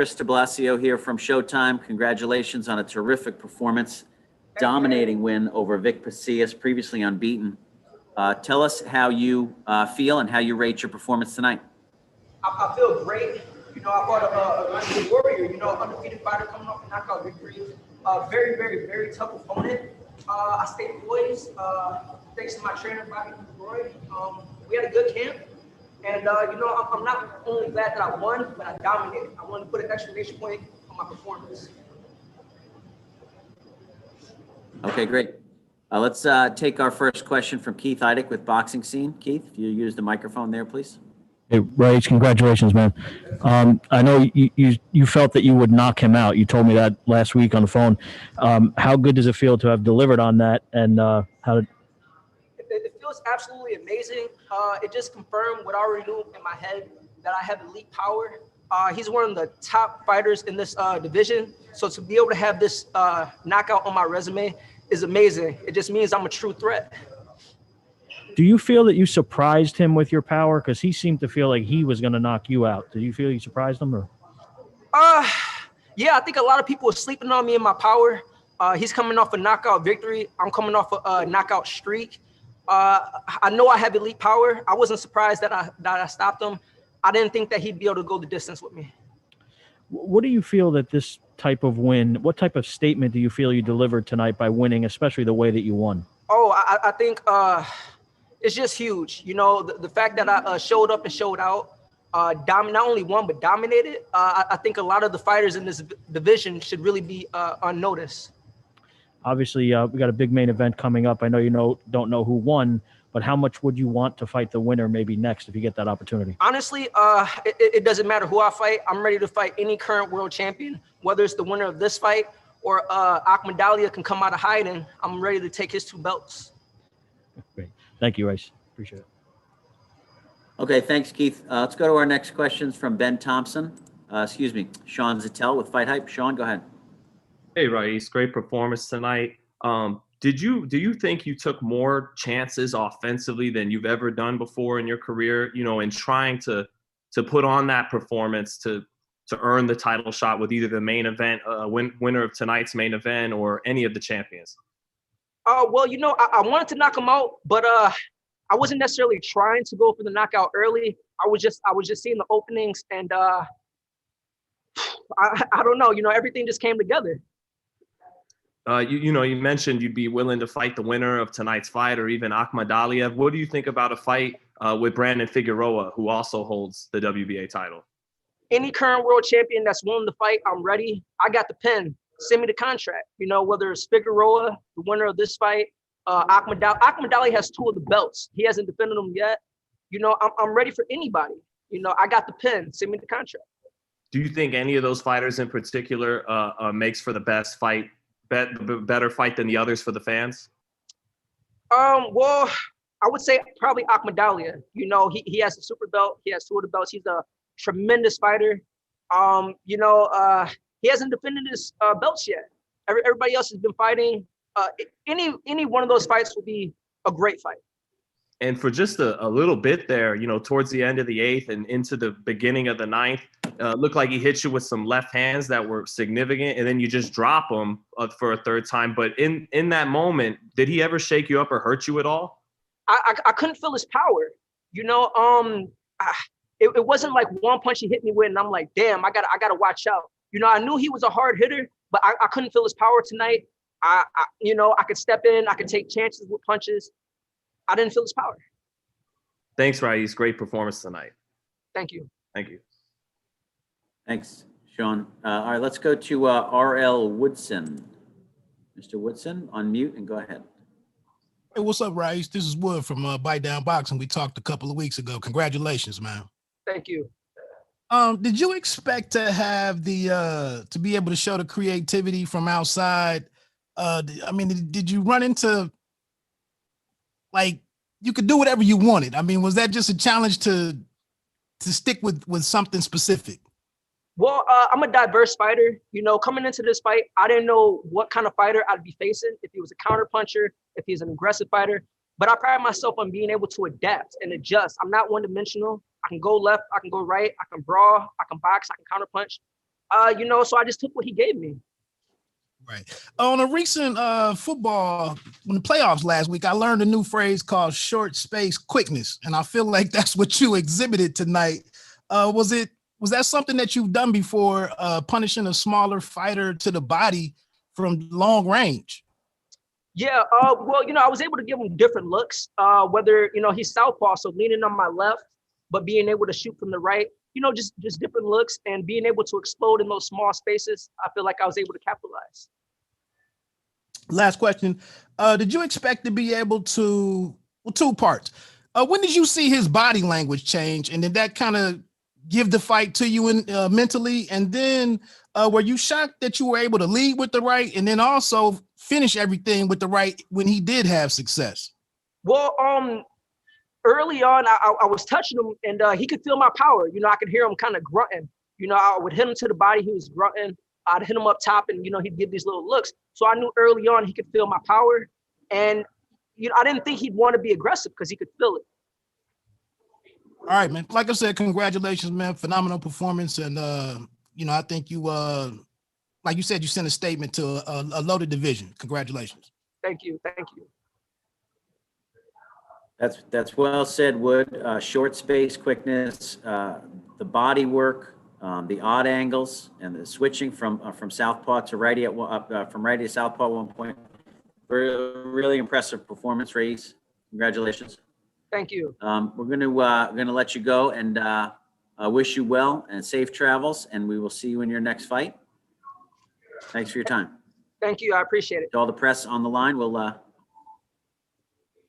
Chris de Blasio here from Showtime. Congratulations on a terrific performance, dominating win over Vic Pasillas, previously unbeaten. Tell us how you feel and how you rate your performance tonight. I feel great. I fought a warrior, undefeated fighter coming off a knockout victory. Very, very, very tough opponent. I stayed poised, thanks to my trainer, Bobby Roy. We had a good camp. And, I'm not only glad that I won, but I dominated. I wanted to put an exclamation point on my performance. Okay, great. Let's take our first question from Keith Heidick with Boxing Scene. Keith, if you use the microphone there, please. Hey, Raeese, congratulations, man. I know you felt that you would knock him out. You told me that last week on the phone. How good does it feel to have delivered on that? And how did... It feels absolutely amazing. It just confirmed what I already knew in my head, that I have elite power. He's one of the top fighters in this division. So to be able to have this knockout on my resume is amazing. It just means I'm a true threat. Do you feel that you surprised him with your power? Because he seemed to feel like he was going to knock you out. Did you feel you surprised him? Or? Yeah, I think a lot of people are sleeping on me and my power. He's coming off a knockout victory. I'm coming off a knockout streak. I know I have elite power. I wasn't surprised that I stopped him. I didn't think that he'd be able to go the distance with me. What do you feel that this type of win, what type of statement do you feel you delivered tonight by winning, especially the way that you won? Oh, I think it's just huge. The fact that I showed up and showed out, not only won, but dominated. I think a lot of the fighters in this division should really be on notice. Obviously, we got a big main event coming up. I know you don't know who won, but how much would you want to fight the winner maybe next if you get that opportunity? Honestly, it doesn't matter who I fight. I'm ready to fight any current world champion, whether it's the winner of this fight or Ahmed can come out of hiding. I'm ready to take his 2 belts. Great. Thank you, Raeese. Appreciate it. Okay, thanks, Keith. Let's go to our next questions from Ben Thompson. Sean Zattel with Fight Hype. Sean, go ahead. Hey, Raeese, great performance tonight. Do you think you took more chances offensively than you've ever done before in your career, in trying to put on that performance to earn the title shot with either the main event, winner of tonight's main event, or any of the champions? Well, I wanted to knock him out, but I wasn't necessarily trying to go for the knockout early. I was just seeing the openings, and I don't know, everything just came together. You mentioned you'd be willing to fight the winner of tonight's fight or even Ahmed Aliev. What do you think about a fight with Brandon Figueroa, who also holds the WBA title? Any current world champion that's willing to fight, I'm ready. I got the pen. Send me the contract. Whether it's Figueroa, the winner of this fight, Ahmed Ali has 2 of the belts. He hasn't defended them yet. I'm ready for anybody. I got the pen. Send me the contract. Do you think any of those fighters in particular makes for the best fight, better fight than the others for the fans? Well, I would say probably Ahmed Ali. He has a super belt. He has 2 of the belts. He's a tremendous fighter. He hasn't defended his belts yet. Everybody else has been fighting. Any one of those fights will be a great fight. And for just a little bit there, towards the end of the 8th and into the beginning of the 9th, looked like he hit you with some left hands that were significant, and then you just drop him for a 3rd time. But in that moment, did he ever shake you up or hurt you at all? I couldn't feel his power. It wasn't like one punch he hit me with, and I'm like, damn, I gotta watch out. I knew he was a hard hitter, but I couldn't feel his power tonight. I could step in, I could take chances with punches. I didn't feel his power. Thanks, Raeese. Great performance tonight. Thank you. Thank you. Thanks, Sean. All right, let's go to R.L. Woodson. Mr. Woodson, unmute and go ahead. Hey, what's up, Raeese? This is Wood from Bite Down Boxing. We talked a couple of weeks ago. Congratulations, man. Thank you. Did you expect to have to be able to show the creativity from outside? Did you run into, like, you could do whatever you wanted? Was that just a challenge to stick with something specific? Well, I'm a diverse fighter. Coming into this fight, I didn't know what kind of fighter I'd be facing, if he was a counter puncher, if he's an aggressive fighter. But I pride myself on being able to adapt and adjust. I'm not one-dimensional. I can go left, I can go right, I can brawl, I can box, I can counterpunch. So I just took what he gave me. Right. On a recent football, in the playoffs last week, I learned a new phrase called short space quickness, and I feel like that's what you exhibited tonight. Was that something that you've done before, punishing a smaller fighter to the body from long range? Yeah, well, I was able to give him different looks, whether, he's southpaw, so leaning on my left, but being able to shoot from the right, just different looks and being able to explode in those small spaces. I feel like I was able to capitalize. Last question. Did you expect to be able to, well, two parts. When did you see his body language change? And did that kind of give the fight to you mentally? And then were you shocked that you were able to lead with the right and then also finish everything with the right when he did have success? Well, early on, I was touching him and he could feel my power. I could hear him kind of grunting. I would hit him to the body. He was grunting. I'd hit him up top and, he'd give these little looks. So I knew early on he could feel my power. And, I didn't think he'd want to be aggressive because he could feel it. All right, man. Like I said, congratulations, man. Phenomenal performance. And, I think you, like you said, you sent a statement to a loaded division. Congratulations. Thank you. Thank you. That's well said, Wood. Short space quickness, the body work, the odd angles, and the switching from southpaw to righty from righty to southpaw at one point. Really impressive performance, Raeese. Congratulations. Thank you. We're gonna let you go and wish you well and safe travels, and we will see you in your next fight. Thanks for your time. Thank you. I appreciate it. To all the press on the line, we'll